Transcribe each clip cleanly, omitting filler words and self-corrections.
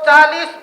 40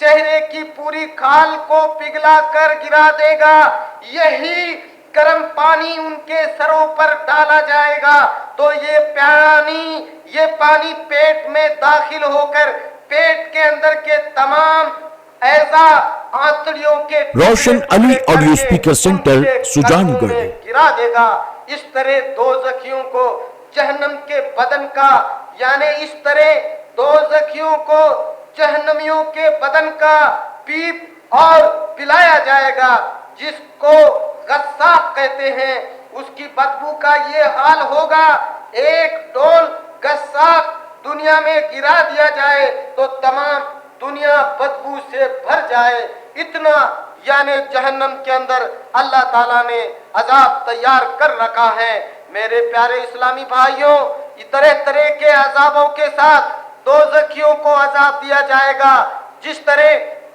چہرے کی پوری کھال کو پگھلا کر گرا دے گا، یہی گرم پانی ان کے سروں پر ڈالا جائے گا تو یہ پانی پیٹ میں داخل ہو کر پیٹ کے اندر کے تمام اعضاء آنتڑیوں کے روشن علی آڈیو اسپیکر سینٹر سجان گڑھ گرا دے گا۔ اس طرح دوزخیوں کو جہنم کے بدن کا، یعنی اس طرح دوزخیوں کو جہنمیوں کے بدن کا پیپ اور پلایا جائے گا، جس کو غساق کہتے ہیں۔ اس کی بدبو کا یہ حال ہوگا، ایک ڈول غساق دنیا میں گرا دیا جائے تو تمام دنیا بدبو سے بھر جائے۔ اتنا یعنی جہنم کے اندر اللہ تعالیٰ نے عذاب تیار کر رکھا ہے۔ میرے پیارے اسلامی بھائیوں، طرح طرح کے عذابوں کے ساتھ دوزخیوں کو عذاب دیا جائے گا۔ جس طرح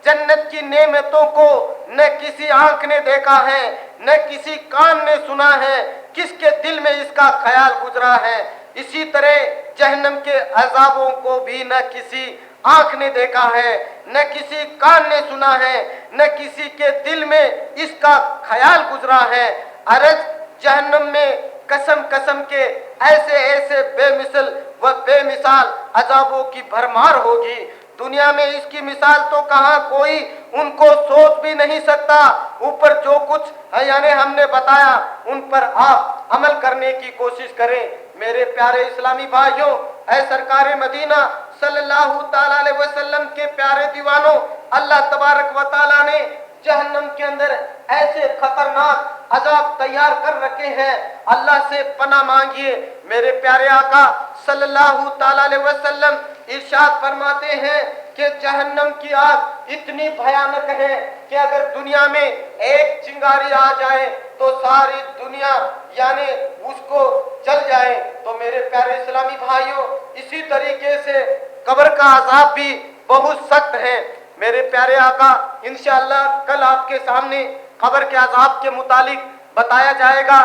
جنت کی نعمتوں کو نہ کسی آنکھ نے دیکھا ہے، نہ کسی کان نے سنا ہے، کس کے دل میں اس کا خیال گزرا ہے، اسی طرح جہنم کے عذابوں کو بھی نہ کسی آنکھ نے دیکھا ہے، نہ کسی کان نے سنا ہے، نہ کسی کے دل میں اس کا خیال گزرا ہے۔ عرض جہنم میں قسم قسم کے ایسے ایسے بے مثل و بے مثال عذابوں کی بھرمار ہوگی، دنیا میں اس کی مثال تو کہاں کوئی ان کو سوچ بھی نہیں سکتا۔ اوپر جو کچھ ہے یعنی ہم نے بتایا ان پر آپ عمل کرنے کی کوشش کریں۔ میرے پیارے اسلامی بھائیوں، اے سرکار مدینہ صلی اللہ تعالیٰ علیہ وسلم کے پیارے دیوانوں، اللہ تبارک و تعالیٰ نے جہنم کے اندر ایسے خطرناک عذاب تیار کر رکھے ہیں، اللہ سے پناہ مانگیے۔ میرے پیارے آقا صلی اللہ تعالیٰ علیہ وسلم ارشاد فرماتے ہیں کہ جہنم کی آگ اتنی بھیانک ہے کہ اگر دنیا میں ایک چنگاری آ جائے تو ساری دنیا یعنی اس کو جل جائے۔ تو میرے پیارے اسلامی بھائیوں، اسی طریقے سے قبر کا عذاب بھی بہت سخت ہے۔ میرے پیارے آقا انشاءاللہ کل آپ کے سامنے قبر کے عذاب کے متعلق بتایا جائے گا۔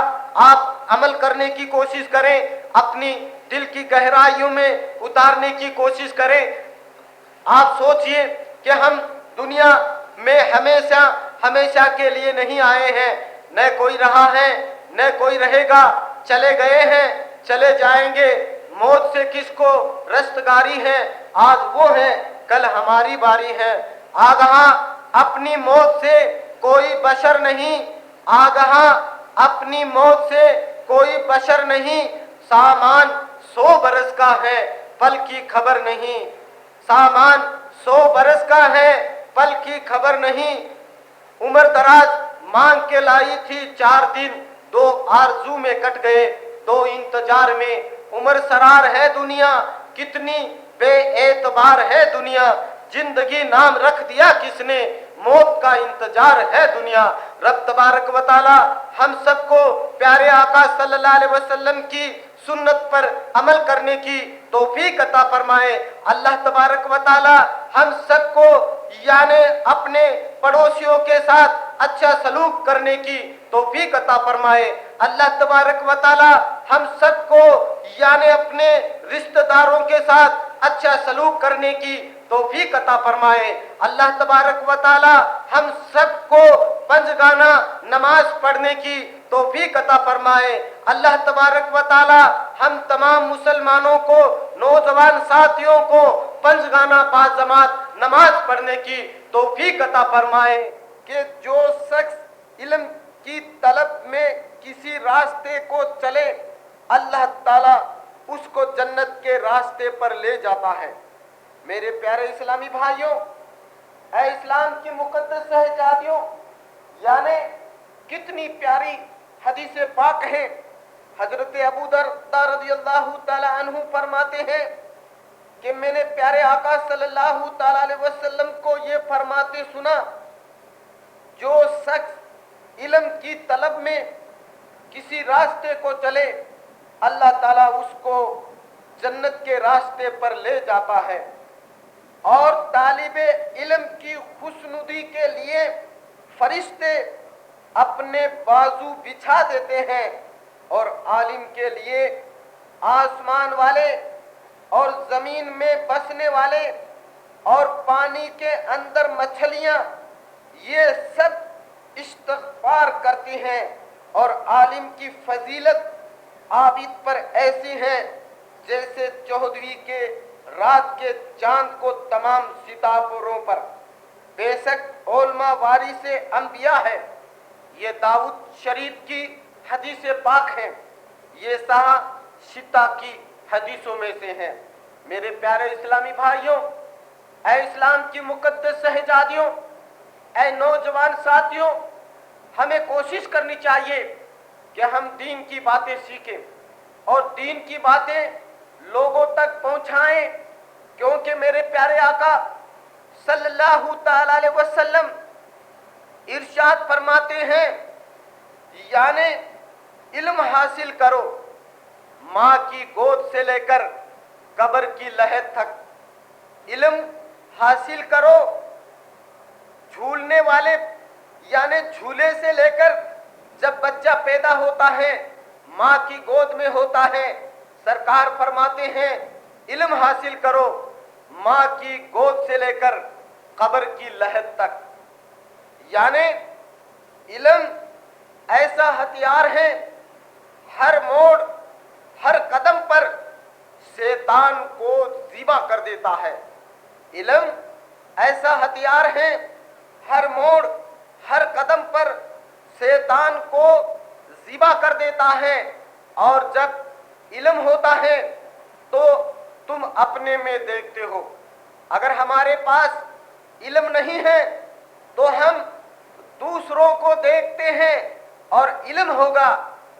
آپ عمل کرنے کی کوشش کریں، اپنی دل کی گہرائیوں میں اتارنے کی کوشش کریں۔ آپ سوچئے کہ ہم دنیا میں ہمیشہ کے لیے نہیں آئے ہیں، نہ کوئی رہا ہے نہ کوئی رہے گا، چلے گئے ہیں چلے جائیں گے۔ موت سے کس کو رستگاری ہے، آج وہ ہے کل ہماری باری ہے۔ آگاہ اپنی موت سے کوئی بشر نہیں، آگاہ اپنی موت سے کوئی بشر نہیں، سامان 100 برس کا ہے پل کی خبر نہیں، سامان 100 برس کا ہے پل کی خبر نہیں۔ عمر دراز مانگ کے لائی تھی 4 دن، 2 آرزو میں کٹ گئے 2 انتظار میں۔ عمر سرار ہے دنیا، کتنی بے اعتبار ہے دنیا، زندگی نام رکھ دیا کس نے، موت کا انتظار ہے دنیا۔ رب تبارک و تعالی ہم سب کو پیارے آقا صلی اللہ علیہ وسلم کی سنت پر عمل کرنے کی توفیق عطا فرمائے۔ اللہ تبارک و تعالی ہم سب کو یعنی اپنے پڑوسیوں کے ساتھ اچھا سلوک کرنے کی توفیق عطا فرمائے۔ اللہ تبارک و تعالی ہم سب کو یعنی اپنے رشتہ داروں کے ساتھ اچھا سلوک کرنے کی توفیق عطا فرمائے۔ اللہ تبارک و تعالی ہم سب کو 5 گانا نماز پڑھنے کی توفیق عطا فرمائے۔ اللہ تبارک و تعالی ہم تمام مسلمانوں کو، نوجوان ساتھیوں کو 5 گانا باجماعت نماز پڑھنے کی توفیق عطا فرمائے۔ کہ جو شخص علم کی طلب میں کسی راستے کو چلے، اللہ تعالیٰ اس کو جنت کے راستے پر لے جاتا ہے۔ میرے پیارے اسلامی بھائیوں، اے اسلام کی مقدس شہزادیوں، یعنی کتنی پیاری حدیث پاک ہے۔ حضرت ابو درداء رضی اللہ تعالی عنہ فرماتے ہیں کہ میں نے پیارے آقا صلی اللہ تعالی علیہ وسلم کو یہ فرماتے سنا، جو شخص علم کی طلب میں کسی راستے کو چلے، اللہ تعالیٰ اس کو جنت کے راستے پر لے جاتا ہے، اور طالب علم کی خوشنودی کے لیے فرشتے اپنے بازو بچھا دیتے ہیں، اور عالم کے لیے آسمان والے اور زمین میں بسنے والے اور پانی کے اندر مچھلیاں، یہ سب استغفار کرتی ہیں، اور عالم کی فضیلت عابد پر ایسی ہے جیسے 14ویں کے رات کے چاند کو تمام ستاروں پر۔ بے شک علماء وارث انبیاء ہے، یہ داؤد شریف کی حدیث پاک ہیں، یہ صحاح شتا کی حدیثوں میں سے ہیں۔ میرے پیارے اسلامی بھائیوں، اے اسلام کی مقدس شہزادیوں، اے نوجوان ساتھیوں، ہمیں کوشش کرنی چاہیے کہ ہم دین کی باتیں سیکھیں اور دین کی باتیں لوگوں تک پہنچائیں، کیونکہ میرے پیارے آقا صلی اللہ تعالی علیہ وسلم ارشاد فرماتے ہیں، یعنی علم حاصل کرو ماں کی گود سے لے کر قبر کی لحد تک۔ علم حاصل کرو جھولنے والے یعنی جھولے سے لے کر جب بچہ پیدا ہوتا ہے، ماں کی گود میں ہوتا ہے، سرکار فرماتے ہیں علم حاصل کرو ماں کی گود سے لے کر قبر کی لحد تک۔ یعنی علم ایسا ہتھیار ہے، ہر موڑ ہر قدم پر شیطان کو ذبح کر دیتا ہے۔ علم ایسا ہتھیار ہے، ہر موڑ ہر قدم پر شیطان کو ذبح کر دیتا ہے، اور جب علم ہوتا ہے تو تم اپنے میں دیکھتے ہو۔ اگر ہمارے پاس علم نہیں ہے تو ہم دوسروں کو دیکھتے ہیں، اور علم ہوگا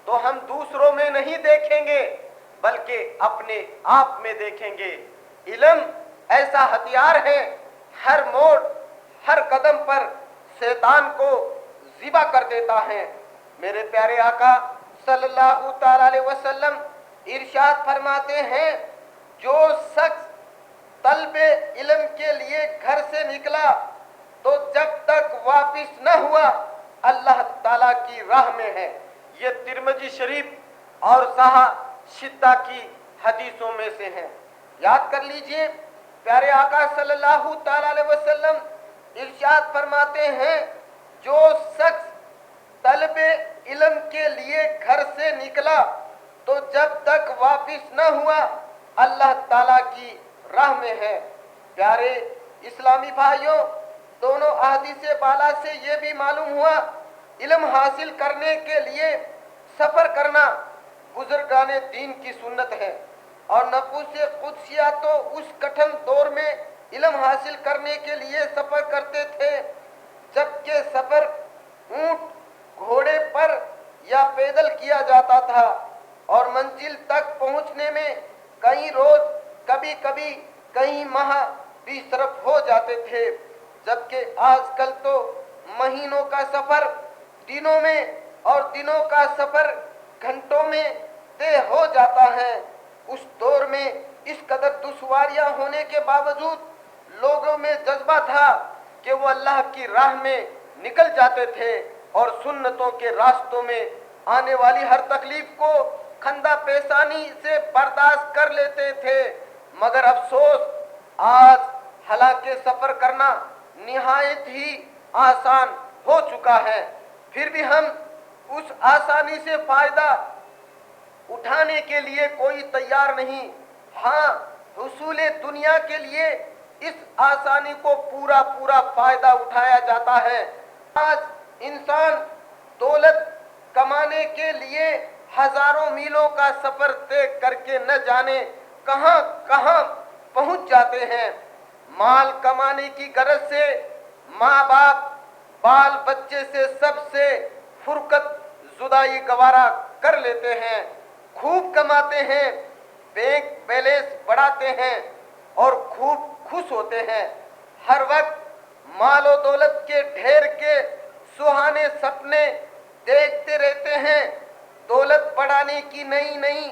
تو ہم دوسروں میں نہیں دیکھیں گے بلکہ اپنے آپ میں دیکھیں گے۔ علم ایسا ہتھیار ہے، ہر موڑ ہر قدم پر شیطان کو ذبح کر دیتا ہے۔ میرے پیارے آقا صلی اللہ تعالی علیہ وسلم ارشاد فرماتے ہیں، جو شخص طلب علم کے لیے گھر سے نکلا تو جب تک واپس نہ ہوا اللہ تعالیٰ کی راہ میں ہے۔ یہ ترمذی شریف اور صحاح شتا کی حدیثوں میں سے ہیں۔ یاد کر لیجئے، پیارے آقا صلی اللہ تعالی علیہ وسلم ارشاد فرماتے ہیں، جو شخص طلب علم کے لیے گھر سے نکلا تو جب تک واپس نہ ہوا اللہ تعالیٰ کی راہ میں ہے۔ پیارے اسلامی بھائیوں، دونوں احادیث بالا سے یہ بھی معلوم ہوا، علم حاصل کرنے کے لیے سفر کرنا بزرگان دین کی سنت ہے، اور نفوس قدسیہ تو اس کٹھن دور میں علم حاصل کرنے کے لیے سفر کرتے تھے جبکہ سفر اونٹ گھوڑے پر یا پیدل کیا جاتا تھا، اور منزل تک پہنچنے میں کئی روز کبھی کبھی کئی ماہ بھی صرف ہو جاتے تھے، جبکہ آج کل تو مہینوں کا سفر دنوں میں اور دنوں کا سفر گھنٹوں میں طے ہو جاتا ہے۔ اس دور میں اس قدر دشواریاں ہونے کے باوجود لوگوں میں جذبہ تھا کہ وہ اللہ کی راہ میں نکل جاتے تھے اور سنتوں کے راستوں میں آنے والی ہر تکلیف کو خندہ پیشانی سے برداشت کر لیتے تھے۔ مگر افسوس، آج حالانکہ سفر کرنا نہایت ہی آسان ہو چکا ہے، پھر بھی ہم اس آسانی سے فائدہ اٹھانے کے لیے کوئی تیار نہیں۔ ہاں، حصول دنیا کے لیے اس آسانی کو پورا فائدہ اٹھایا جاتا ہے۔ آج انسان دولت کمانے کے لیے ہزاروں میلوں کا سفر طے کر کے نہ جانے کہاں کہاں پہنچ جاتے ہیں۔ مال کمانے کی غرض سے ماں باپ بال بچے سے سب سے فرقت زدائی گوارا کر لیتے ہیں، خوب کماتے ہیں، بینک بیلنس بڑھاتے ہیں اور خوب خوش ہوتے ہیں۔ ہر وقت مال و دولت کے ڈھیر کے سہانے سپنے دیکھتے رہتے ہیں، دولت بڑھانے کی نئی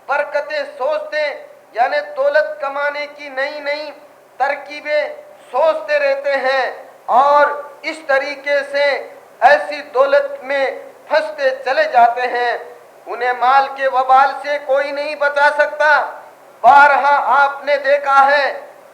برکتیں سوچتے، یعنی دولت کمانے کی نئی ترکیبیں سوچتے رہتے ہیں، اور اس طریقے سے ایسی دولت میں پھنستے چلے جاتے ہیں۔ انہیں مال کے وبال سے کوئی نہیں بچا سکتا۔ بارہا آپ نے دیکھا ہے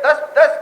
10-10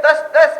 10-10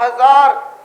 1000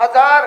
1000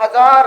1000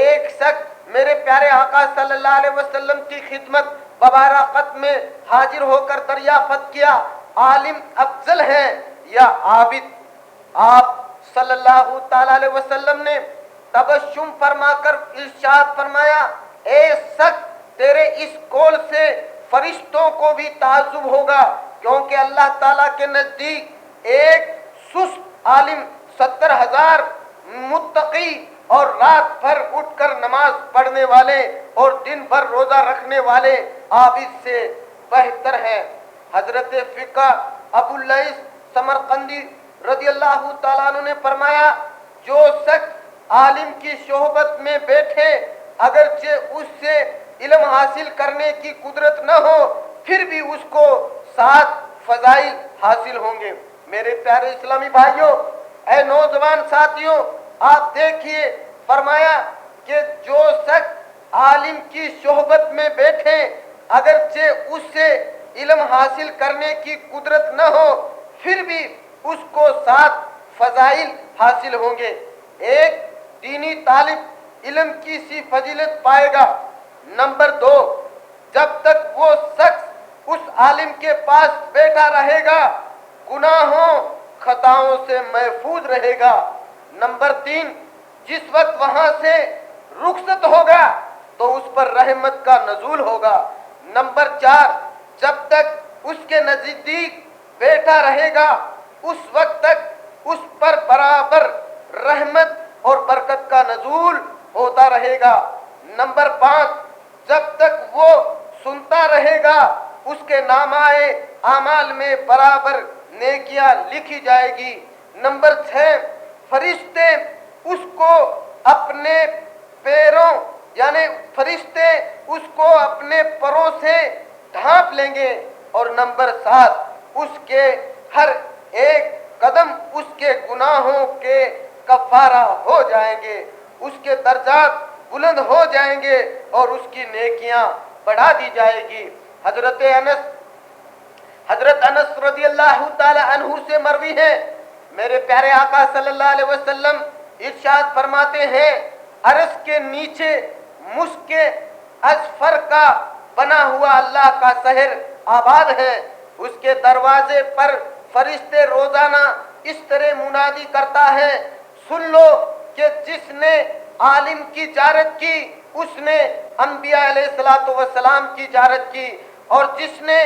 ایک شخص میرے پیارے آقا صلی اللہ علیہ وسلم کی خدمت ببارکت میں حاضر ہو کر دریافت کیا، عالم افضل ہے یا عابد؟ آپ صلی اللہ تعالی علیہ وسلم نے تبسم فرما کر ارشاد فرمایا، اے شخص تیرے اس قول سے فرشتوں کو بھی تعجب ہوگا، کیونکہ اللہ تعالیٰ کے نزدیک ایک سست عالم 70,000 متقی اور رات بھر اٹھ کر نماز پڑھنے والے اور دن بھر روزہ رکھنے والے عابد سے بہتر ہے۔ حضرت فقہ ابو اللیث سمرقندی رضی اللہ تعالیٰ عنہ نے فرمایا، جو شخص عالم کی صحبت میں بیٹھے اگرچہ اس سے علم حاصل کرنے کی قدرت نہ ہو پھر بھی اس کو 7 فضائل حاصل ہوں گے۔ میرے پیارے اسلامی بھائیوں، اے نوجوان ساتھیوں، آپ دیکھیے فرمایا کہ جو شخص عالم کی صحبت میں بیٹھے اگرچہ اس سے علم حاصل کرنے کی قدرت نہ ہو پھر بھی اس کو 7 فضائل حاصل ہوں گے۔ ایک، دینی طالب علم کی سی فضیلت پائے گا۔ نمبر 2، جب تک وہ شخص اس عالم کے پاس بیٹھا رہے گا گناہوں خطاؤں سے محفوظ رہے گا۔ نمبر 3، جس وقت وہاں سے رخصت ہوگا تو اس پر رحمت کا نزول ہوگا۔ نمبر 4، جب تک اس کے نزدیک بیٹھا رہے گا اس وقت تک اس پر برابر رحمت اور برکت کا نزول ہوتا رہے گا۔ نمبر 5، جب تک وہ سنتا رہے گا اس کے نامۂ اعمال میں برابر نیکیاں لکھی جائے گی۔ نمبر 6، فرشتے اس کو اپنے پیروں فرشتے اس کو اپنے پروں سے ڈھانپ لیں گے۔ اور نمبر 7، اس کے ہر ایک قدم اس کے گناہوں کے کفارہ ہو جائیں گے، اس کے درجات بلند ہو جائیں گے اور اس کی نیکیاں بڑھا دی جائے گی۔ حضرت انس رضی اللہ تعالی عنہ سے مروی ہے، میرے پیارے آقا صلی اللہ علیہ وسلم ارشاد فرماتے ہیں، عرش کے نیچے مشک اذفر کا بنا ہوا اللہ کا شہر آباد ہے، اس کے دروازے پر فرشتے روزانہ اس طرح منادی کرتا ہے، سن لو کہ جس نے عالم کی زیارت کی اس نے انبیاء علیہ السلام کی زیارت کی، اور جس نے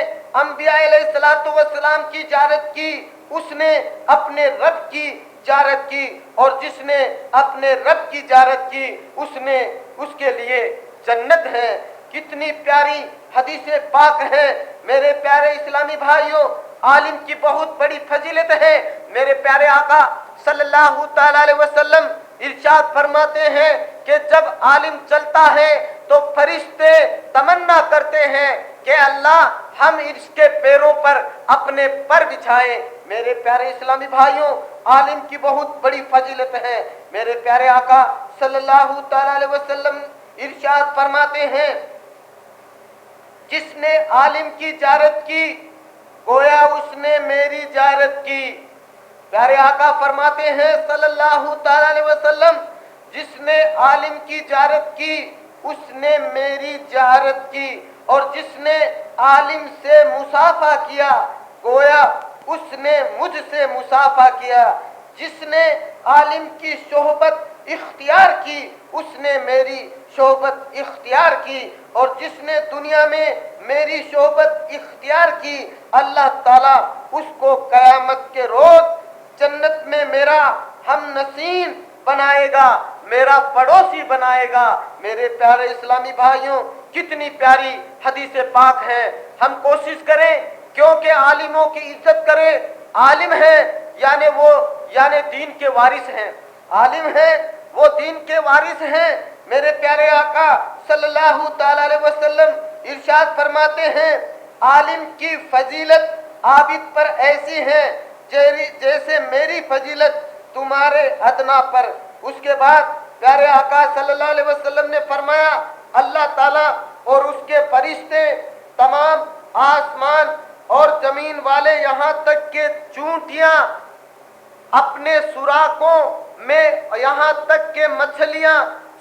انبیاء علیہ السلام کی زیارت کی اس نے اپنے رب کی زیارت کی، اور جس نے اپنے رب کی زیارت کی اس کے لیے جنت ہے۔ کتنی پیاری حدیث پاک ہے میرے پیارے اسلامی بھائیوں، عالم کی بہت بڑی فضیلت ہے۔ میرے پیارے آقا صلی اللہ تعالی علیہ وسلم ارشاد فرماتے ہیں کہ جب عالم چلتا ہے تو فرشتے تمنا کرتے ہیں کہ اللہ ہم اس کے پیروں پر اپنے پر بچھائیں۔ میرے پیارے اسلامی بھائیوں، عالم کی بہت بڑی فضیلت ہے۔ میرے پیارے آقا صلی اللہ تعالی علیہ وسلم ارشاد فرماتے ہیں، جس نے عالم کی زیارت کی گویا اس نے میری زیارت کی۔ پیارے آقا فرماتے ہیں صلی اللہ تعالی علیہ وسلم، جس نے عالم کی زیارت کی اس نے میری زیارت کی، اور جس نے عالم سے مصافحہ کیا گویا اس نے مجھ سے مصافحہ کیا۔ جس نے عالم کی صحبت اختیار کی اس نے میری صحبت اختیار کی، اور جس نے دنیا میں میری صحبت اختیار کی اللہ تعالیٰ اس کو قیامت کے روز جنت میں میرا ہم نشین بنائے گا، میرا پڑوسی بنائے گا۔ میرے پیارے اسلامی بھائیوں، کتنی پیاری حدیث پاک ہے۔ ہم کوشش کریں کیونکہ عالموں کی عزت کریں۔ عالم ہے یعنی دین کے وارث ہیں، عالم ہے وہ دین کے وارث ہیں۔ میرے پیارے آقا صلی اللہ تعالی علیہ وسلم ارشاد فرماتے ہیں، عالم کی فضیلت عابد پر ایسی ہے جیسے میری فضیلت تمہارے ادنا پر۔ اس کے بعد پیارے آقا صلی اللہ علیہ وسلم نے فرمایا، اللہ تعالیٰ اور اس کے فرشتے تمام آسمان اور زمین والے یہاں تک کہ چونٹیاں اپنے سوراخوں میں، یہاں تک کہ مچھلیاں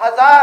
1000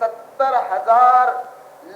70,000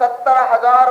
70,000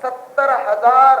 70,000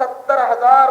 70,000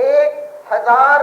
1000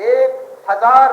1000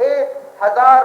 1000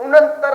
69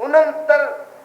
69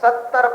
70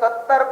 70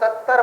70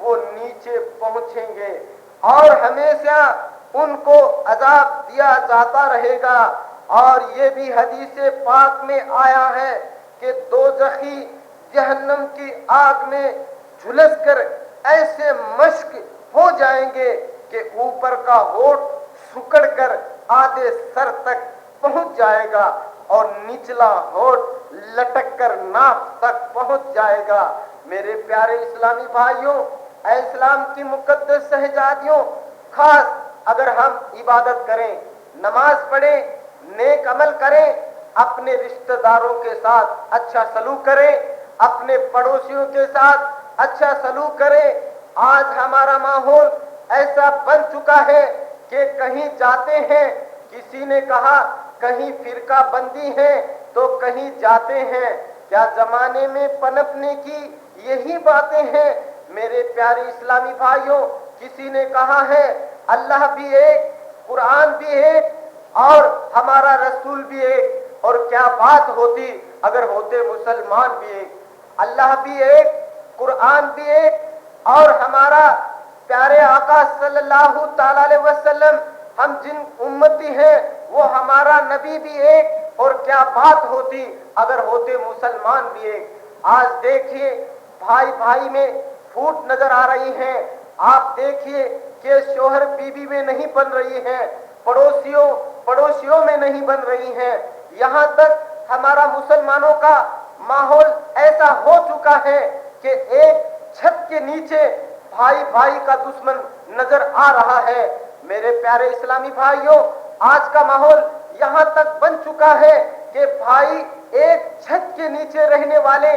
وہ نیچے پہنچیں گے اور ہمیشہ ان کو عذاب دیا جاتا رہے گا۔ اور یہ بھی حدیث پاک میں آیا ہے کہ دوزخی جہنم کی آگ میں جھلس کر ایسے مشک ہو جائیں گے کہ اوپر کا ہونٹ سکڑ کر آدھے سر تک پہنچ جائے گا اور نچلا ہونٹ لٹک کر ناف تک پہنچ جائے گا۔ میرے پیارے اسلامی بھائیوں، اے اسلام کی مقدس شہزادیوں، خاص اگر ہم عبادت کریں، نماز پڑھیں، نیک عمل کریں، اپنے رشتہ داروں کے ساتھ اچھا سلوک کریں، اپنے پڑوسیوں کے ساتھ اچھا سلوک کریں۔ آج ہمارا ماحول ایسا بن چکا ہے کہ کہیں جاتے ہیں، کسی نے کہا کہیں فرقہ بندی ہے تو کہیں جاتے ہیں، کیا زمانے میں پنپنے کی یہی باتیں ہیں؟ میرے پیارے اسلامی بھائیوں، کسی نے کہا ہے اللہ بھی ایک، قرآن بھی ایک اور ہمارا رسول بھی ایک، اور کیا بات ہوتی اگر ہوتے مسلمان بھی ایک۔ اللہ بھی ایک، قرآن بھی ایک اور ہمارا پیارے آقا صلی اللہ تعالی علیہ وسلم ہم جن امتی ہیں وہ ہمارا نبی بھی ایک، اور کیا بات ہوتی اگر ہوتے مسلمان بھی ایک۔ آج دیکھیے بھائی بھائی میں پھوٹ نظر آ رہی ہے، آپ دیکھیے کہ شوہر بیوی میں نہیں بن رہی ہے، پڑوسیوں میں نہیں بن رہی ہے، یہاں تک ہمارا مسلمانوں کا ماحول ایسا ہو چکا ہے کہ ایک چھت کے نیچے بھائی بھائی کا دشمن نظر آ رہا ہے۔ میرے پیارے اسلامی بھائیوں، آج کا ماحول یہاں تک بن چکا ہے کہ بھائی ایک چھت کے نیچے رہنے والے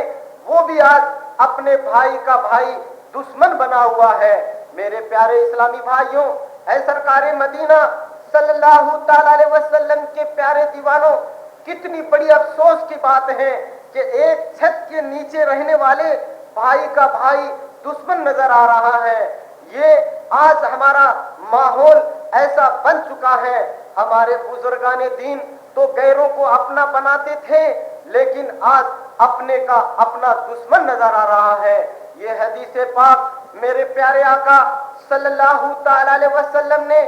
وہ بھی آج اپنے بھائی کا بھائی دشمن بنا ہوا ہے۔ میرے پیارے اسلامی بھائیوں، اے سرکار مدینہ صلی اللہ تعالی علیہ وسلم کے پیارے دیوانوں، کتنی بڑی افسوس کی بات ہے کہ ایک چھت کے نیچے رہنے والے بھائی کا بھائی دشمن نظر آ رہا ہے۔ یہ آج ہمارا ماحول ایسا بن چکا ہے۔ ہمارے بزرگان دین تو غیروں کو اپنا بناتے تھے، لیکن آج اپنے کا اپنا دشمن نظر آ رہا ہے۔ یہ حدیث پاک میرے پیارے آقا صلی اللہ تعالی علیہ وسلم نے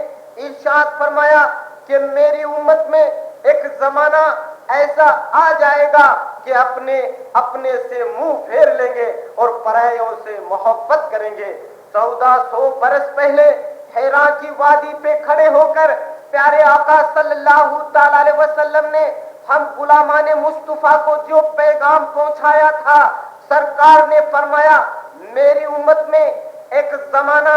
ارشاد فرمایا کہ میری امت میں ایک زمانہ ایسا آ جائے گا کہ اپنے سے منہ پھیر لیں گے اور پرائیوں سے محبت کریں گے۔ 1400 برس پہلے حیرا کی وادی پہ کھڑے ہو کر پیارے آقا صلی اللہ تعالی علیہ وسلم نے ہم غلامان مصطفیٰ کو جو پیغام پہنچایا تھا، سرکار نے فرمایا میری امت میں ایک زمانہ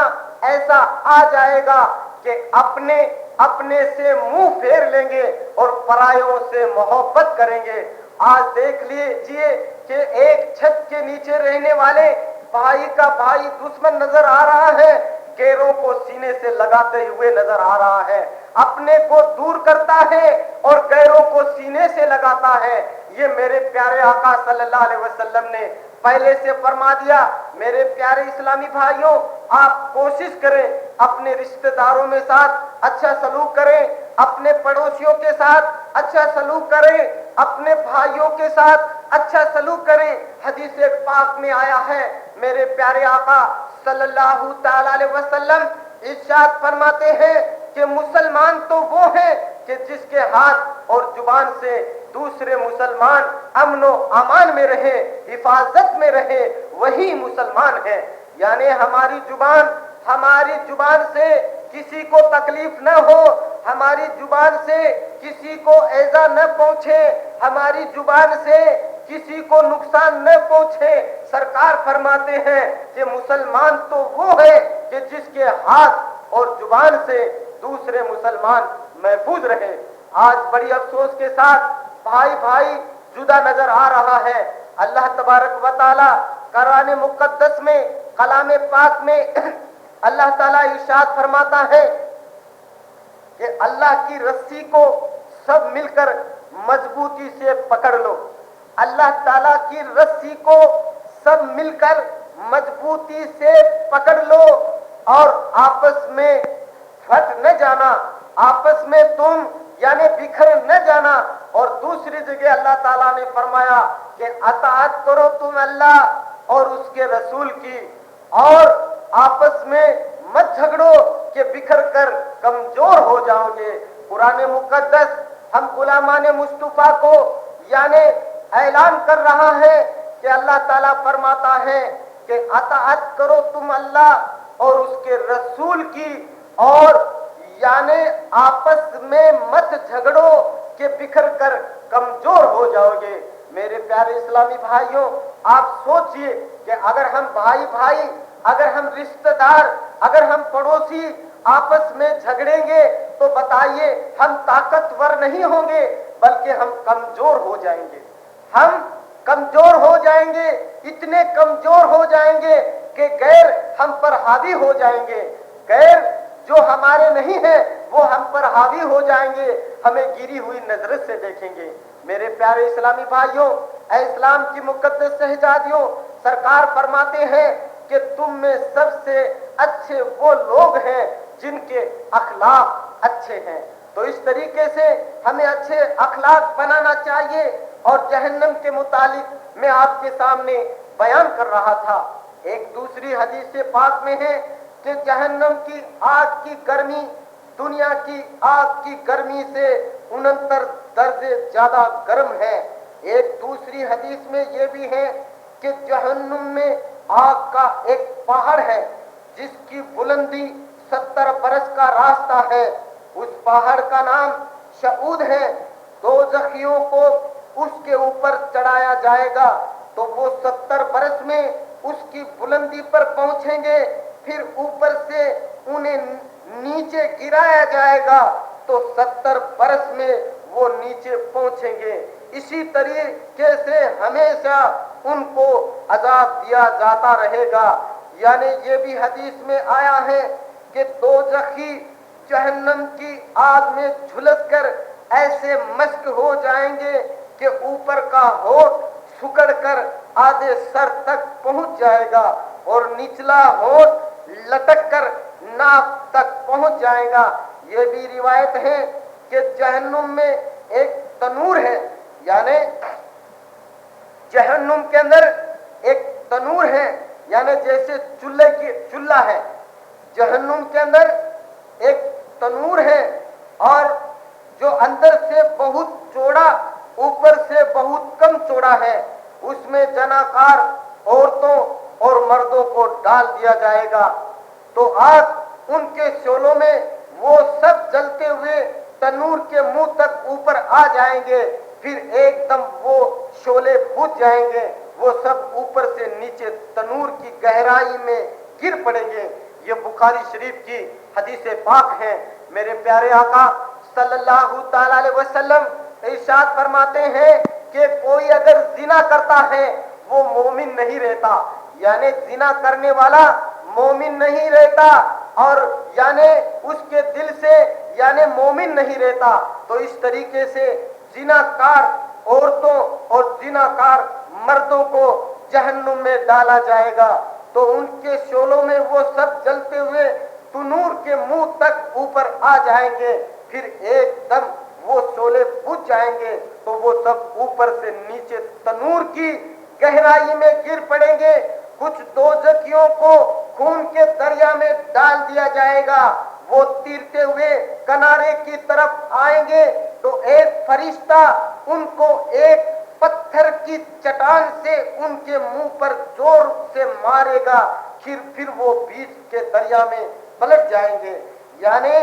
ایسا آ جائے گا کہ اپنے سے منہ پھیر لیں گے اور پرائیوں سے محبت کریں گے۔ آج دیکھ لیجئے کہ ایک چھت کے نیچے رہنے والے بھائی کا بھائی دشمن نظر آ رہا ہے، غیروں کو سینے سے لگاتے ہوئے نظر آ رہا ہے، اپنے کو دور کرتا ہے اور غیروں کو سینے سے لگاتا ہے۔ یہ میرے پیارے آقا صلی اللہ علیہ وسلم نے پہلے سے فرما دیا۔ میرے پیارے اسلامی بھائیوں، آپ کوشش کریں اپنے رشتہ داروں میں ساتھ اچھا سلوک کریں، اپنے پڑوسیوں کے ساتھ اچھا سلوک کریں، اپنے بھائیوں کے ساتھ اچھا سلوک کریں۔ حدیث پاک میں آیا ہے، میرے پیارے آقا صلی اللہ تعالی علیہ وسلم ارشاد فرماتے ہیں کہ مسلمان تو وہ ہیں کہ جس کے ہاتھ اور زبان سے دوسرے مسلمان امن و امان میں رہے، حفاظت میں رہے، وہی مسلمان ہے۔ یعنی ہماری زبان سے کسی کو تکلیف نہ ہو، ہماری زبان سے کسی کو ایذا نہ پہنچے، ہماری زبان سے کسی کو نقصان نہ پہنچے۔ سرکار فرماتے ہیں کہ مسلمان تو وہ ہے کہ جس کے ہاتھ اور زبان سے دوسرے مسلمان محفوظ رہے۔ آج بڑی افسوس کے ساتھ بھائی جدا نظر آ رہا ہے۔ اللہ تبارک و تعالی قرآن مقدس میں، کلام پاک میں اللہ تعالیٰ ارشاد فرماتا ہے کہ اللہ کی رسی کو سب مل کر مضبوطی سے پکڑ لو۔ اللہ تعالیٰ کی رسی کو سب مل کر مضبوطی سے پکڑ لو اور آپس میں پھٹ نہ جانا، آپس میں تم یعنی بکھر نہ جانا۔ اور دوسری جگہ اللہ تعالیٰ نے فرمایا کہ اطاعت کرو تم اللہ اور اس کے رسول کی، اور آپس میں مت جھگڑو کہ بکھر کر کمزور ہو جاؤ گے۔ قرآن مقدس ہم غلامان مصطفیٰ کو یعنی اعلان کر رہا ہے کہ اللہ تعالیٰ فرماتا ہے کہ اطاعت کرو تم اللہ اور اس کے رسول کی، اور یعنی آپس میں مت جھگڑو کہ بکھر کر کمزور ہو جاؤ گے۔ میرے پیارے اسلامی بھائیوں، آپ سوچئے کہ اگر ہم بھائی بھائی، اگر ہم رشتہ دار، اگر ہم پڑوسی آپس میں جھگڑیں گے تو بتائیے ہم طاقتور نہیں ہوں گے بلکہ ہم کمزور ہو جائیں گے۔ ہم کمزور ہو جائیں گے، اتنے کمزور ہو جائیں گے کہ غیر ہم پر حاوی ہو جائیں گے، غیر جو ہمارے نہیں ہیں وہ ہم پر حاوی ہو جائیں گے، ہمیں گری ہوئی نظر سے دیکھیں گے۔ میرے پیارے اسلامی بھائیوں، اے اسلام کی مقدس شہزادیوں، سرکار فرماتے ہیں کہ تم میں سب سے اچھے وہ لوگ ہیں جن کے اخلاق اچھے ہیں۔ تو اس طریقے سے ہمیں اچھے اخلاق بنانا چاہیے۔ اور جہنم کے متعلق میں آپ کے سامنے بیان کر رہا تھا، ایک دوسری حدیث پاک میں ہے کہ جہنم کی آگ کی گرمی دنیا کی آگ کی گرمی سے 69 درجے زیادہ گرم ہے۔ ایک دوسری حدیث میں یہ بھی ہے کہ جہنم میں آگ کا ایک پہاڑ ہے جس کی بلندی 70 برس کا راستہ ہے، اس پہاڑ کا نام شعود ہے۔ دوزخیوں کو اس کے اوپر چڑھایا جائے گا تو وہ 70 برس میں اس کی بلندی پر پہنچیں گے، پھر اوپر سے انہیں نیچے گرایا جائے گا تو 70 برس میں وہ نیچے پہنچیں گے۔ اسی طریقے سے ہمیشہ ان کو عذاب دیا جاتا رہے گا۔ یعنی یہ بھی حدیث میں آیا ہے کہ دوزخی جہنم کی آگ میں جھلس کر ایسے مشق ہو جائیں گے کہ اوپر کا ہونٹ سکڑ کر آدھے سر تک پہنچ جائے گا اور نچلا ہونٹ لٹک کر ناک تک پہنچ جائے گا۔ یہ بھی روایت ہے کہ جہنم میں ایک تنور ہے، یعنی جہنم کے اندر ایک تنور ہے، یعنی جیسے چولہا ہے، جہنم کے اندر ایک تنور ہے اور جو اندر سے بہت چوڑا اوپر سے بہت کم چوڑا ہے، اس میں زناکار عورتوں اور مردوں کو ڈال دیا جائے گا تو آگ ان کے شعلوں میں وہ سب جلتے ہوئے تنور کے منہ تک اوپر آ جائیں گے، پھر ایک دم وہ شعلے بجھ جائیں گے، وہ سب اوپر سے نیچے تنور کی گہرائی میں گر پڑیں گے۔ یہ بخاری شریف کی حدیث پاک ہے۔ میرے پیارے آقا صلی اللہ تعالی علیہ وسلم ارشاد فرماتے ہیں کہ کوئی اگر زنا کرتا ہے وہ مومن نہیں رہتا، یعنی زنا کرنے والا مومن نہیں رہتا، اور یعنی اس کے دل سے یعنی مومن نہیں رہتا۔ تو اس طریقے سے زناکار عورتوں اور زناکار مردوں کو جہنم میں ڈالا جائے گا تو ان کے شعلوں میں وہ سب جلتے ہوئے تنور کے منہ تک اوپر آ جائیں گے، پھر ایک دم وہ شعلے بجھ جائیں گے تو وہ سب اوپر سے نیچے تنور کی گہرائی میں گر پڑیں گے۔ کچھ دوزخیوں کو خون کے دریا میں ڈال دیا جائے گا، وہ تیرتے ہوئے کنارے کی طرف آئیں گے تو ایک فرشتہ ان کو ایک پتھر کی چٹان سے ان کے منہ پر زور سے مارے گا، پھر وہ بیچ کے دریا میں پلٹ جائیں گے۔ یعنی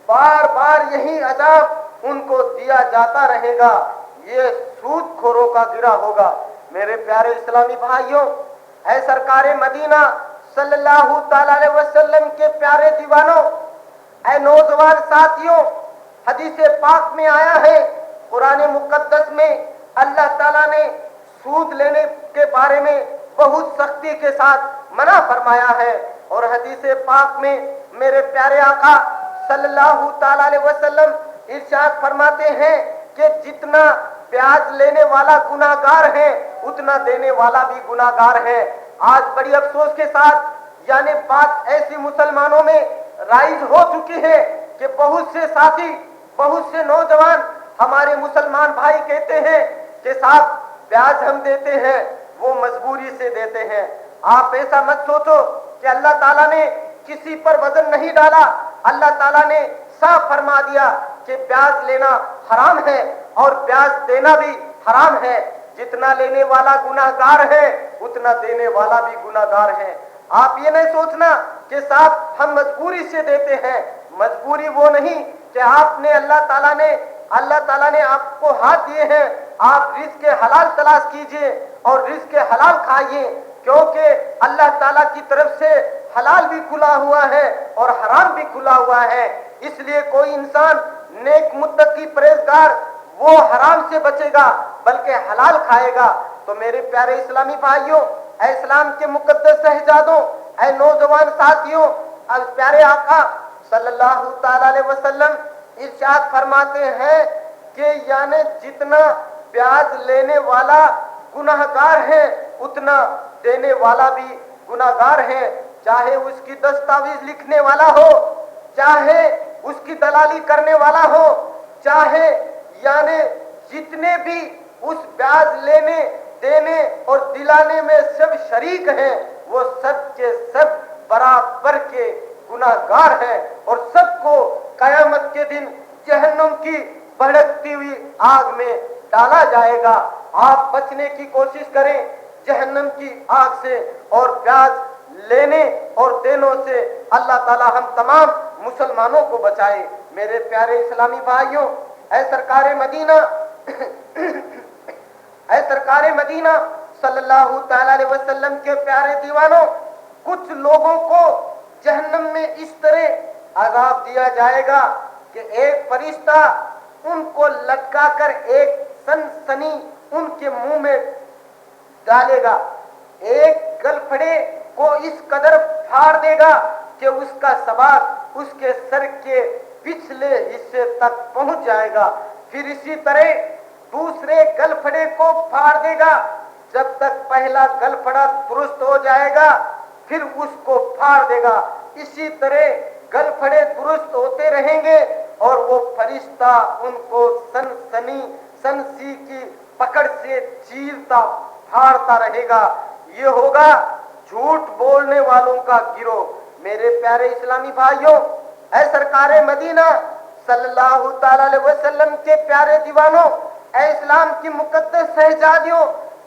بار بار یہی عذاب ان کو دیا جاتا رہے گا، یہ سود خوروں کا گرہ ہوگا۔ میرے پیارے اسلامی بھائیوں، اے سرکار مدینہ صلی اللہ تعالی علیہ وسلم کے پیارے دیوانوں، اے نوجوان ساتھیوں، حدیث پاک میں آیا ہے، قرآن مقدس میں اللہ تعالیٰ نے سود لینے کے بارے میں بہت سختی کے ساتھ منع فرمایا ہے، اور حدیث پاک میں میرے پیارے آقا صلی اللہ تعالی علیہ وسلم ارشاد فرماتے ہیں کہ جتنا پیاز لینے والا گناہگار ہے اتنا دینے والا بھی گناہگار ہے۔ آج بڑی افسوس کے ساتھ یعنی بات ایسی مسلمانوں میں رائج ہو چکی ہے کہ بہت سے ساتھی، بہت سے نوجوان ہمارے مسلمان بھائی کہتے ہیں کہ صاحب پیاز ہم دیتے ہیں وہ مجبوری سے دیتے ہیں۔ آپ ایسا مت سوچو کہ اللہ تعالیٰ نے کسی پر وزن نہیں ڈالا. اللہ تعالیٰ نے صاف فرما دیا کہ بیاج لینا حرام ہے اور بیاج دینا بھی حرام ہے. جتنا لینے والا گناہگار ہے اتنا دینے والا بھی گناہگار ہے. آپ یہ نہیں سوچنا کہ صاحب ہم مجبوری سے دیتے ہیں. مجبوری وہ نہیں کہ آپ نے اللہ تعالیٰ نے آپ کو ہاتھ دیے ہیں, آپ رزق حلال تلاش کیجئے اور رزق حلال کھائیے, کیونکہ اللہ تعالیٰ کی طرف سے حلال بھی کھلا ہوا ہے اور حرام بھی کھلا ہوا ہے. اس لیے کوئی انسان نیک متقی پرہیزگار وہ حرام سے بچے گا بلکہ حلال کھائے گا. تو میرے پیارے اسلامی بھائیوں, اے اسلام کے مقدس شہزادوں, اے نوجوان ساتھیوں, پیارے آقا صلی اللہ تعالی علیہ وسلم ارشاد فرماتے ہیں کہ یعنی جتنا بیاج لینے والا گناہگار ہے اتنا دینے والا بھی گناہگار ہے. چاہے اس کی دستاویز لکھنے والا ہو, چاہے اس کی دلالی کرنے والا ہو, چاہے یعنی جتنے بھی اس بیاج لینے دینے اور دلانے میں سب شریک ہیں وہ سب کے سب برابر کے گناہگار ہیں اور سب کو قیامت کے دن جہنم کی بھڑکتی ہوئی آگ میں ڈالا جائے گا. آپ بچنے کی کوشش کریں جہنم کی آگ سے اور بیاج لینے اور دینوں سے. اللہ تعالی ہم تمام مسلمانوں کو بچائے. میرے پیارے اسلامی بھائیوں, اے سرکار مدینہ صلی اللہ تعالی علیہ وسلم کے پیارے دیوانوں, کچھ لوگوں کو جہنم میں اس طرح عذاب دیا جائے گا کہ ایک فرشتہ ان کو لٹکا کر ایک سنسنی ان کے منہ میں ڈالے گا. ایک گلفڑے کو اس قدر پھاڑ دے گا کہ اس کا سواد اس کے سر کے پچھلے حصے تک پہنچ جائے گا. پھر اسی طرح دوسرے گلفڑے کو پھاڑ دے گا. جب تک پہلا گلفڑا درست ہو جائے گا پھر اس کو پھاڑ دے گا. اسی طرح گلفڑے درست ہوتے رہیں گے اور وہ فرشتہ ان کو سنسی کی پکڑ سے چیرتا پھاڑتا رہے گا. یہ ہوگا جھوٹ بولنے والوں کا گروہ. میرے پیارے اسلامی بھائیوں, اے سرکار مدینہ صلی اللہ تعالی علیہ وسلم کے پیارے دیوانوں, اے اسلام کی مقدس شہزادیوں,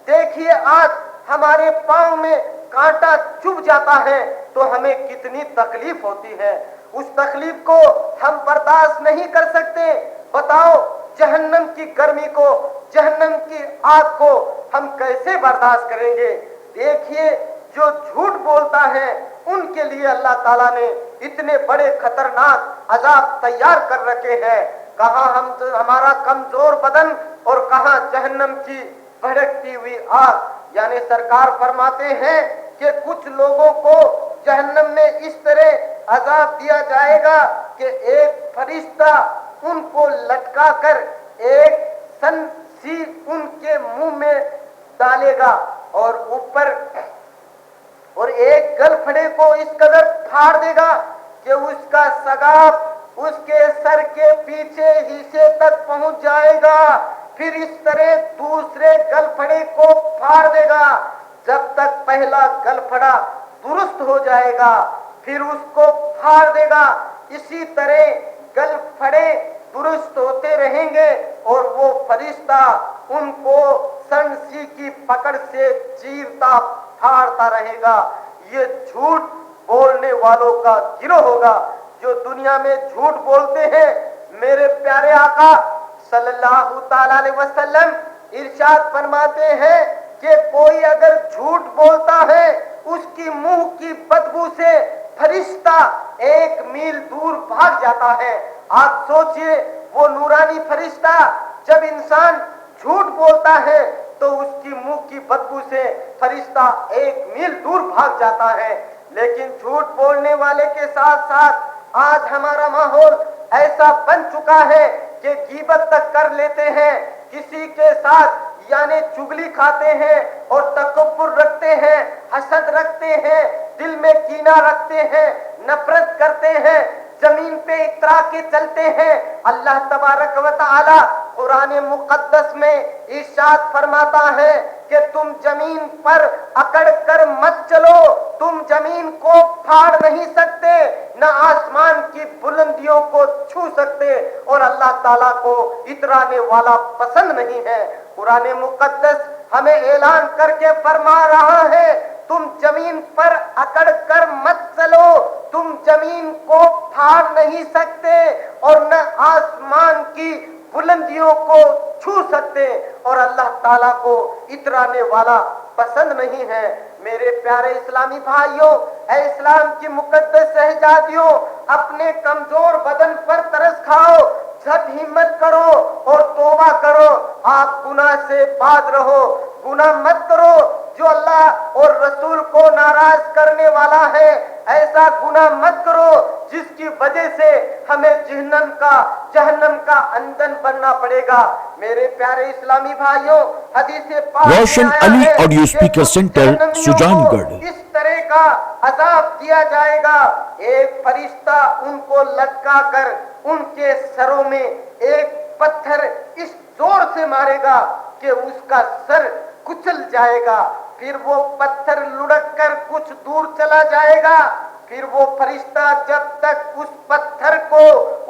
دیکھیے آج ہمارے پاؤں میں کانٹا چبھ جاتا ہے تو ہمیں کتنی تکلیف ہوتی ہے. اس تکلیف کو ہم برداشت نہیں کر سکتے. بتاؤ جہنم کی گرمی کو, جہنم کی آگ کو ہم کیسے برداشت کریں گے. دیکھیے جو جھوٹ بولتا ہے ان کے لیے اللہ تعالیٰ نے اتنے بڑے خطرناک عذاب تیار کر رکھے ہیں. کہاں ہمارا کمزور بدن اور کہاں جہنم کی بھڑکتی ہوئی آگ. یعنی سرکار فرماتے ہیں کہ کچھ لوگوں کو جہنم میں اس طرح عذاب دیا جائے گا کہ ایک فرشتہ ان کو لٹکا کر ایک سنسی ان کے منہ میں ڈالے گا اور ایک گلفڑے کو اس قدر پھاڑ دے گا کہ اس کا سگاف اس کے سر کے پیچھے حصے تک پہنچ جائے گا. پھر اس طرح دوسرے گلفڑے کو پھاڑ دے گا. جب تک پہلا گلفڑا درست ہو جائے گا پھر اس کو پھاڑ دے گا. اسی طرح گلفڑے درست ہوتے رہیں گے اور وہ فرشتہ ان کو سنسی کی پکڑ سے چیرتا پھاڑتا رہے گا. یہ جھوٹ بولنے والوں کا گروہ ہوگا جو دنیا میں جھوٹ بولتے ہیں. میرے پیارے آقا صلی اللہ تعالی علیہ وسلم ارشاد فرماتے ہیں کہ کوئی اگر جھوٹ بولتا ہے اس کی منہ کی بدبو سے فرشتہ 1 میل دور بھاگ جاتا ہے. آپ سوچئے وہ نورانی فرشتہ جب انسان جھوٹ بولتا ہے تو اس کی منہ کی بدبو سے فرشتہ 1 میل دور بھاگ جاتا ہے. لیکن جھوٹ بولنے والے کے ساتھ ساتھ آج ہمارا ماحول ایسا بن چکا ہے کہ غیبت تک کر لیتے ہیں, کسی کے ساتھ یعنی چگلی کھاتے ہیں اور تکبر رکھتے ہیں, حسد رکھتے ہیں, دل میں کینہ رکھتے ہیں, نفرت کرتے ہیں, زمین پہ اترا کے چلتے ہیں. اللہ تبارک و تعالی قرآن مقدس میں ارشاد فرماتا ہے کہ تم زمین پر اکڑ کر مت چلو، تم زمین کو پھاڑ نہیں سکتے، نہ آسمان کی بلندیوں کو چھو سکتے، اور اللہ تعالیٰ کو اترانے والا پسند نہیں ہے۔ قرآن مقدس ہمیں اعلان کر کے فرما رہا ہے تم زمین پر اکڑ کر مت چلو، تم زمین کو پھاڑ نہیں سکتے اور نہ آسمان کی بلندیوں کو چھو سکتے، اور اللہ تعالیٰ کو اترانے والا پسند نہیں ہے۔ میرے پیارے اسلامی بھائیوں، اے اسلام کی مقدس شہزادیوں، اپنے کمزور بدن پر ترس کھاؤ، جھٹ ہمت کرو اور توبہ کرو۔ آپ گناہ سے باز رہو، گناہ مت کرو جو اللہ اور رسول کو ناراض کرنے والا ہے۔ ایسا گناہ مت کرو جس کی وجہ سے ہمیں جہنم کا ایندھن بننا پڑے گا۔ میرے پیارے اسلامی بھائیوں، حدیث پاک میں روشن آیا علی ہے آڈیو کہ اسپیکر کچھ سینٹر جہنمیوں سجان کو گڑھ۔ اس طرح کا عذاب دیا جائے گا، ایک فرشتہ ان کو لٹکا کر ان کے سروں میں ایک پتھر اس زور سے مارے گا کہ اس کا سر کچل جائے گا، پھر وہ پتھر لڑک کر کچھ دور چلا جائے گا، پھر وہ فرشتہ جب تک اس پتھر کو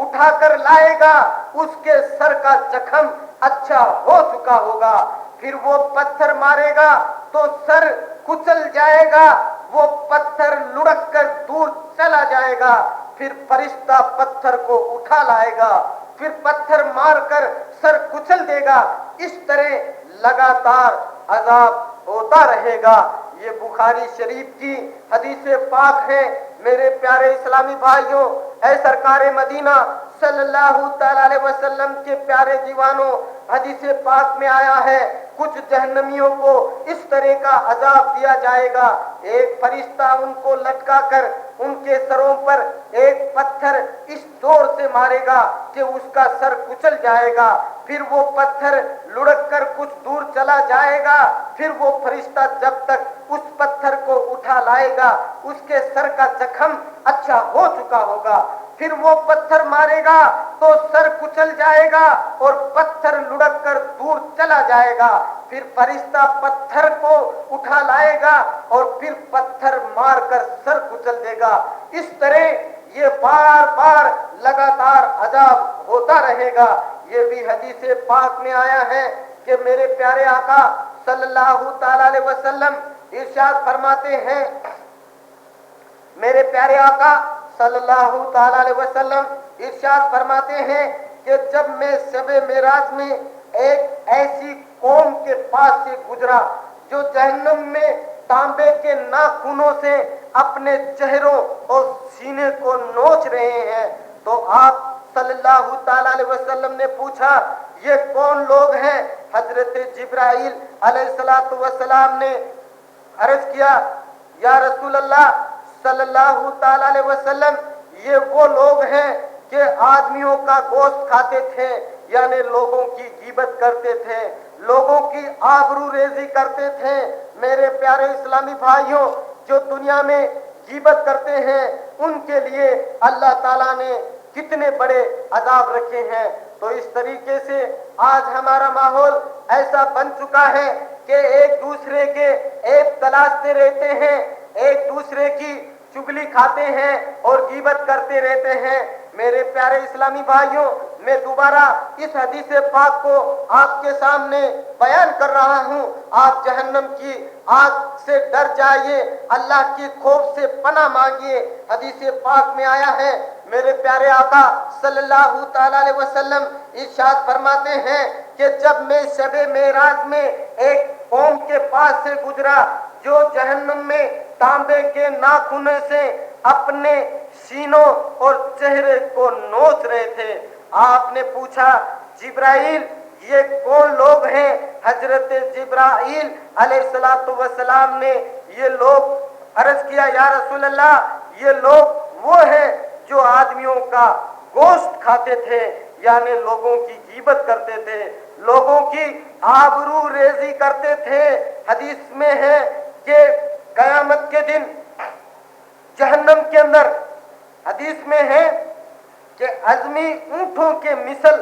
اٹھا کر لائے گا اس کے سر کا زخم اچھا ہو چکا ہوگا، پھر وہ پتھر مارے گا تو سر کچل جائے گا، وہ پتھر لڑک کر دور چلا جائے گا، پھر فرشتہ پتھر کو اٹھا لائے گا، پھر پتھر مار کر سر کچل دے گا۔ اس طرح لگاتار عذاب ہوتا رہے گا۔ یہ بخاری شریف کی حدیث پاک ہے۔ میرے پیارے اسلامی بھائیوں، اے سرکار مدینہ صلی اللہ تعالی علیہ وسلم کے پیارے دیوانوں، حدیث پاک میں آیا ہے کچھ جہنمیوں کو اس طرح کا عذاب دیا جائے گا، ایک فرشتہ ان کو لٹکا کر ان کے سروں پر ایک پتھر اس زور سے مارے گا کہ اس کا سر کچل جائے گا، پھر وہ پتھر لڑک کر کچھ دور چلا جائے گا، پھر وہ فرشتہ جب تک اس پتھر کو اٹھا لائے گا اس کے سر کا زخم اچھا ہو چکا ہوگا، پھر وہ پتھر مارے گا تو سر کچل جائے گا اور پتھر لڑک کر دور چلا جائے گا، پھر فرشتہ پتھر کو اٹھا لائے گا اور پھر پتھر مار کر سر کچل دے گا۔ اس طرح یہ بار بار لگاتار عذاب ہوتا رہے گا۔ یہ بھی حدیث پاک میں آیا ہے کہ میرے پیارے آقا صلی اللہ تعالی علیہ وسلم ارشاد فرماتے ہیں، میرے پیارے آقا صلی اللہ تعالی علیہ وسلم ارشاد فرماتے ہیں کہ جب میں شب معراج میں ایک ایسی قوم کے پاس سے گزرا جو جہنم میں تانبے کے ناخنوں سے اپنے چہروں اور سینے کو نوچ رہے ہیں، تو آپ صلی اللہ تعالی علیہ وسلم نے پوچھا یہ کون لوگ ہیں؟ حضرت جبرائیل علیہ الصلوۃ والسلام نے عرض کیا یا رسول اللہ صلی اللہ تعالی علیہ وسلم، یہ وہ لوگ ہیں کہ آدمیوں کا گوشت کھاتے تھے، یعنی لوگوں کی غیبت کرتے تھے، لوگوں کی آبرو ریزی کرتے تھے۔ میرے پیارے اسلامی بھائیوں، جو دنیا میں غیبت کرتے ہیں ان کے لیے اللہ تعالیٰ نے کتنے بڑے عذاب رکھے ہیں۔ تو اس طریقے سے آج ہمارا ماحول ایسا بن چکا ہے کہ ایک دوسرے کے عیب تلاشتے رہتے ہیں، ایک دوسرے کی چگلی کھاتے ہیں اور غیبت کرتے رہتے ہیں۔ میرے پیارے اسلامی بھائیوں، میں دوبارہ اس حدیث پاک کو آپ کے سامنے بیان کر رہا ہوں۔ آپ جہنم کی آگ سے ڈر جائیے، اللہ کی خوف سے پناہ مانگیے۔ حدیث پاک میں آیا ہے، میرے پیارے آقا صلی اللہ تعالی علیہ وسلم ارشاد فرماتے ہیں کہ جب میں شب معراج میں ایک قوم کے پاس سے گزرا جو جہنم میں تانبے کے ناخن سے اپنے سینوں اور چہرے کو نوچ رہے تھے، آپ نے پوچھا جبرائیل یہ کون لوگ ہیں؟ حضرت جبرائیل علیہ الصلوۃ والسلام نے یہ لوگ عرض کیا یا رسول اللہ یہ لوگ وہ ہیں جو آدمیوں کا گوشت کھاتے تھے، یعنی لوگوں کی غیبت کرتے تھے، لوگوں کی آبرو ریزی کرتے تھے۔ حدیث میں ہے کہ قیامت کے دن جہنم کے اندر، حدیث میں ہے کہ عظمی اونٹوں کے مثل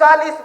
40